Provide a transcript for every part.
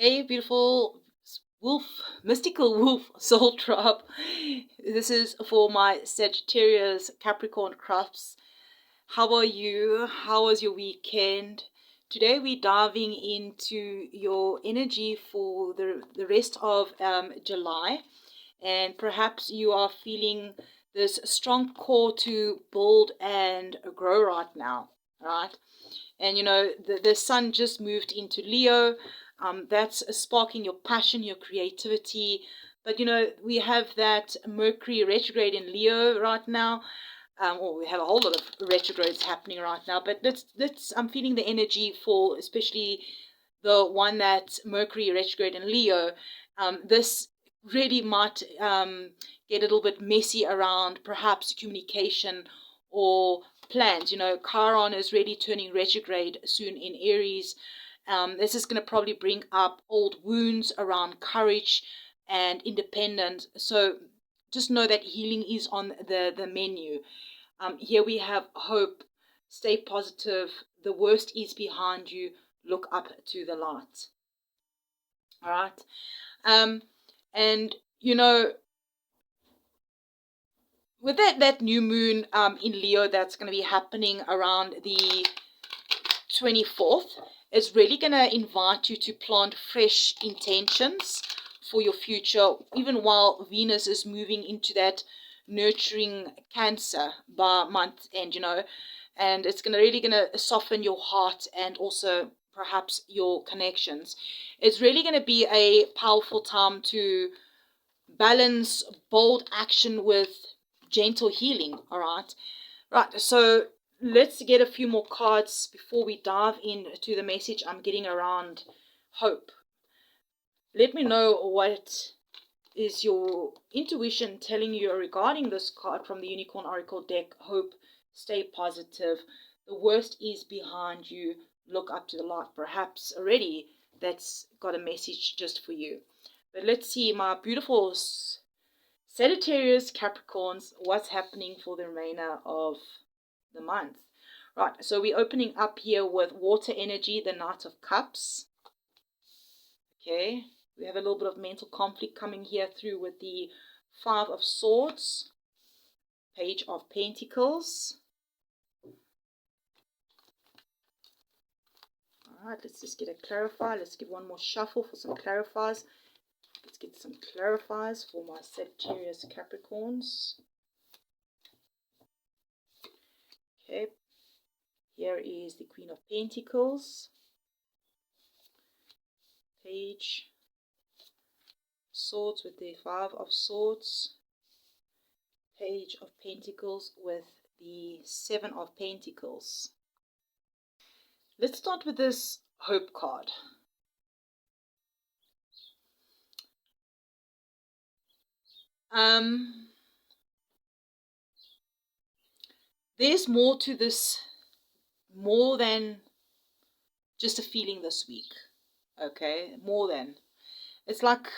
Hey, beautiful wolf, mystical wolf soul drop. This is for my Sagittarius Capricorn crops. How are you? How was your weekend? Today we're diving into your energy for the rest of July, and perhaps you are feeling this strong core to build and grow right now, right? And the sun just moved into Leo. That's sparking your passion, your creativity. But we have that Mercury retrograde in Leo right now. Or we have a whole lot of retrogrades happening right now. But that's I'm feeling the energy for especially the one that Mercury retrograde in Leo. This really might get a little bit messy around perhaps communication or plans. Chiron is really turning retrograde soon in Aries. This is going to probably bring up old wounds around courage and independence. So just know that healing is on the menu. Here we have hope. Stay positive. The worst is behind you. Look up to the light. All right. And with that new moon in Leo that's going to be happening around the 24th, is really going to invite you to plant fresh intentions for your future, even while Venus is moving into that nurturing Cancer by month end, and it's really going to soften your heart and also perhaps your connections. It's really going to be a powerful time to balance bold action with gentle healing. All right. Right. So let's get a few more cards before we dive into the message I'm getting around hope. Let me know what is your intuition telling you regarding this card from the Unicorn Oracle deck. Hope, stay positive. The worst is behind you. Look up to the light. Perhaps already that's got a message just for you. But let's see, my beautiful Sagittarius Capricorns, what's happening for the remainder of the month. Right, so we're opening up here with water energy, the Knight of Cups. Okay, we have a little bit of mental conflict coming here through with the Five of Swords, Page of Pentacles. All right, let's just get a clarifier. Let's give one more shuffle for some clarifiers. Let's get some clarifiers for my Sagittarius Capricorns. Okay, here is the Queen of Pentacles, Page Swords with the Five of Swords, Page of Pentacles with the Seven of Pentacles. Let's start with this Hope card. There's more to this, more than just a feeling this week. Okay, more than. It's like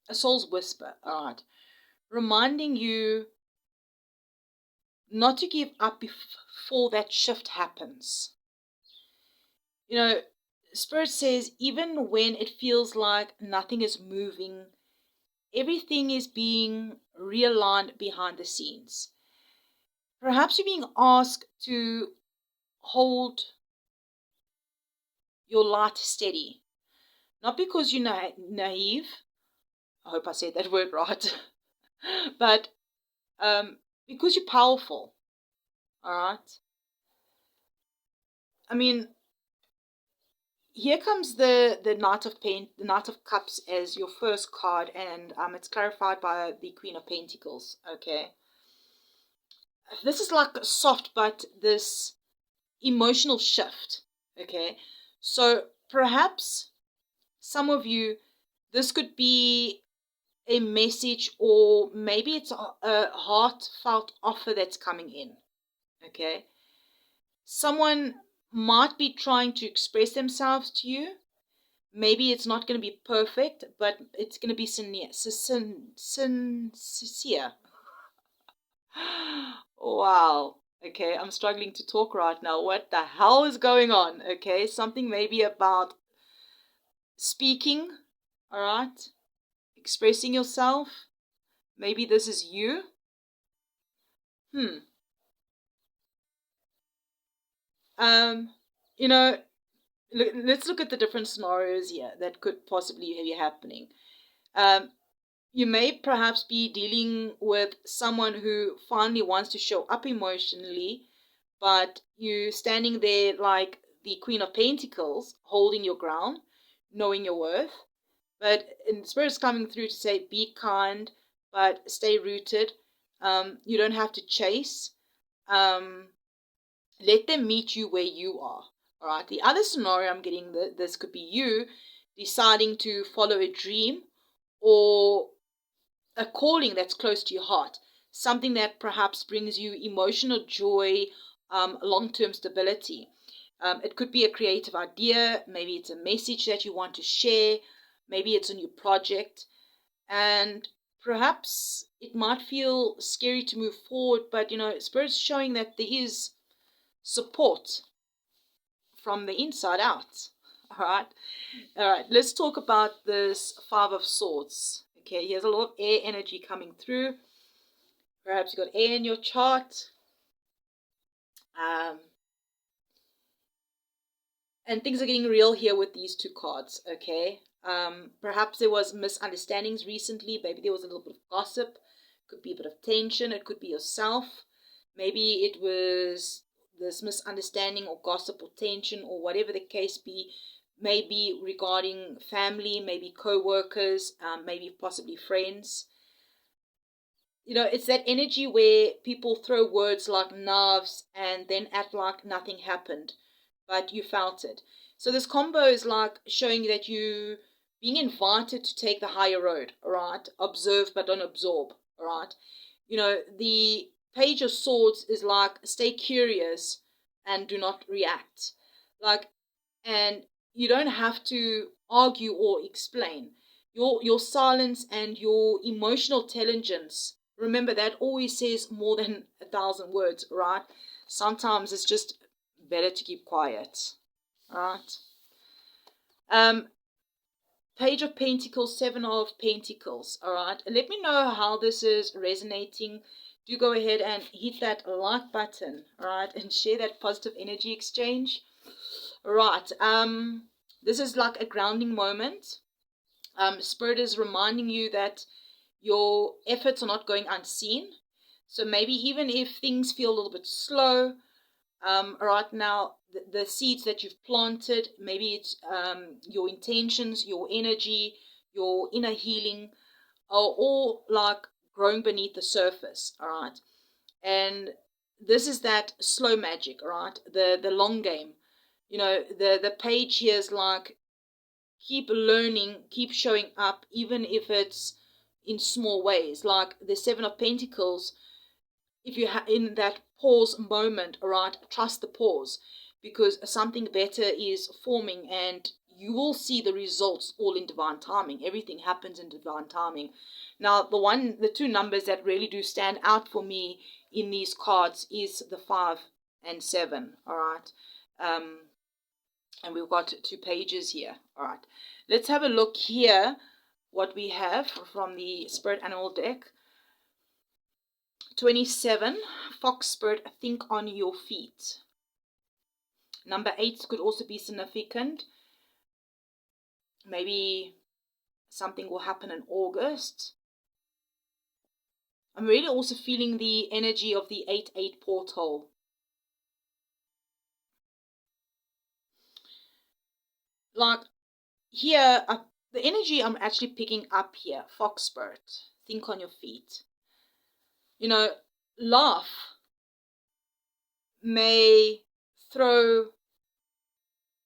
a soul's whisper, all right, reminding you not to give up before that shift happens. Spirit says even when it feels like nothing is moving, everything is being realigned behind the scenes. Perhaps you're being asked to hold your light steady. Not because you're naive. I hope I said that word right. But because you're powerful. All right. I mean, here comes the Knight of Cups as your first card, and it's clarified by the Queen of Pentacles. Okay. This is like soft, but this emotional shift. Okay. So perhaps some of you, this could be a message, or maybe it's a heartfelt offer that's coming in. Okay. Someone might be trying to express themselves to you. Maybe it's not going to be perfect, but it's going to be sincere. Wow. Okay, I'm struggling to talk right now. What the hell is going on? Okay, something maybe about speaking, all right, expressing yourself. Maybe this is you. You know, let's look at the different scenarios here that could possibly be happening. You may perhaps be dealing with someone who finally wants to show up emotionally, but you standing there like the Queen of Pentacles, holding your ground, knowing your worth. But in Spirit's coming through to say, be kind, but stay rooted. You don't have to chase. Let them meet you where you are. All right. The other scenario I'm getting, this could be you deciding to follow a dream or a calling that's close to your heart, something that perhaps brings you emotional joy, long-term stability. It could be a creative idea. Maybe it's a message that you want to share. Maybe it's a new project. And perhaps it might feel scary to move forward, but, Spirit's showing that there is support from the inside out. All right, let's talk about this Five of Swords. Okay, here's a lot of air energy coming through. Perhaps you've got air in your chart. And things are getting real here with these two cards, okay? Perhaps there was misunderstandings recently. Maybe there was a little bit of gossip. Could be a bit of tension. It could be yourself. Maybe it was this misunderstanding or gossip or tension or whatever the case be. Maybe regarding family, maybe co-workers, maybe possibly friends. It's that energy where people throw words like knives and then act like nothing happened, but you felt it. So this combo is like showing that you being invited to take the higher road, all right? Observe but don't absorb, all right? The Page of Swords is like stay curious and do not react. And you don't have to argue or explain. Your silence and your emotional intelligence, remember that always says more than 1,000 words, right? Sometimes it's just better to keep quiet, right? Page of Pentacles, Seven of Pentacles, all right? Let me know how this is resonating. Do go ahead and hit that like button, all right? And share that positive energy exchange. Right. This is like a grounding moment. Spirit is reminding you that your efforts are not going unseen. So maybe even if things feel a little bit slow, right now, the seeds that you've planted, maybe it's your intentions, your energy, your inner healing, are all like growing beneath the surface, all right? And this is that slow magic, all right? The long game. The page here is like keep learning, keep showing up, even if it's in small ways. Like the Seven of Pentacles, if you in that pause moment, all right, trust the pause, because something better is forming and you will see the results all in divine timing. Everything happens in divine timing. Now, the two numbers that really do stand out for me in these cards is the 5 and 7, all right? And we've got 2 pages here. All right, let's have a look here what we have from the Spirit Animal deck. 27, Fox Spirit, think on your feet. Number 8 could also be significant. Maybe something will happen in August. I'm really also feeling the energy of the 8-8 portal. Like here, the energy I'm actually picking up here, Fox Spirit, think on your feet. Laugh may throw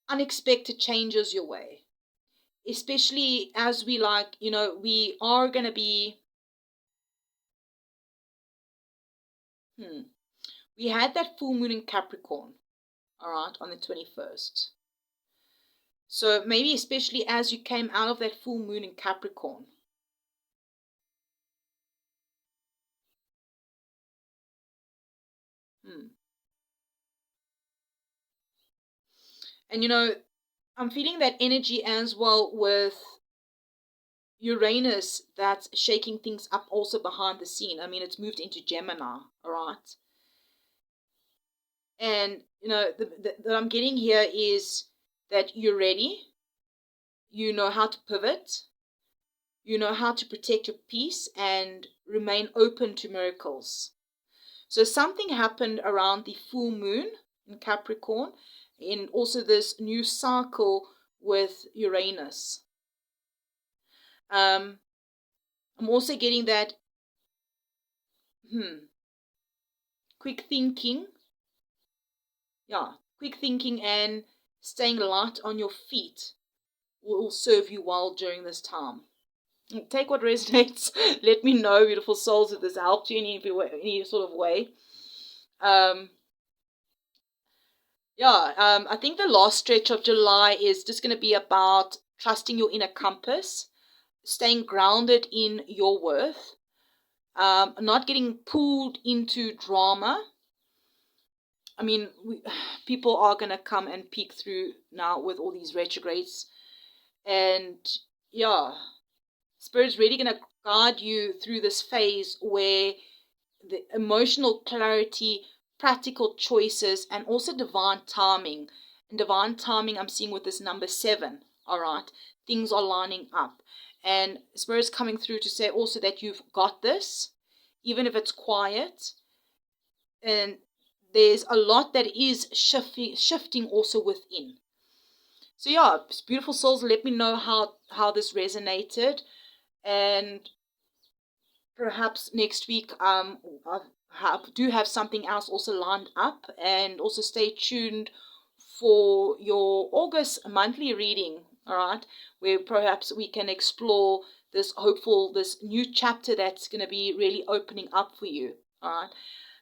unexpected changes your way, especially as we we are going to be, we had that full moon in Capricorn, all right, on the 21st. So maybe especially as you came out of that full moon in Capricorn, and I'm feeling that energy as well with Uranus that's shaking things up also behind the scene. I mean, it's moved into Gemini, all right? And, that I'm getting here is that you're ready. You know how to pivot. You know how to protect your peace and remain open to miracles. So something happened around the full moon in Capricorn, in also this new cycle with Uranus. I'm also getting that quick thinking. Yeah, quick thinking and staying light on your feet will serve you well during this time. Take what resonates. Let me know, beautiful souls, if this helped you in any sort of way. I think the last stretch of July is just going to be about trusting your inner compass, staying grounded in your worth, not getting pulled into drama. I mean, people are going to come and peek through now with all these retrogrades. And yeah, Spirit's really going to guide you through this phase where the emotional clarity, practical choices, and also divine timing. And divine timing, I'm seeing with this number 7, all right? Things are lining up. And Spirit's coming through to say also that you've got this, even if it's quiet. And there's a lot that is shifting also within. So yeah, beautiful souls, let me know how this resonated. And perhaps next week I do have something else also lined up. And also stay tuned for your August monthly reading, all right, where perhaps we can explore this new chapter that's going to be really opening up for you, all right.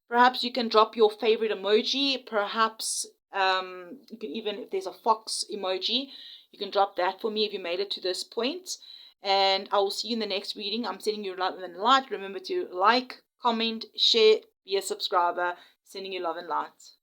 Perhaps you can drop your favorite emoji. Perhaps you can, even if there's a fox emoji, you can drop that for me if you made it to this point. And I will see you in the next reading. I'm sending you love and light. Remember to like, comment, share, be a subscriber. Sending you love and light.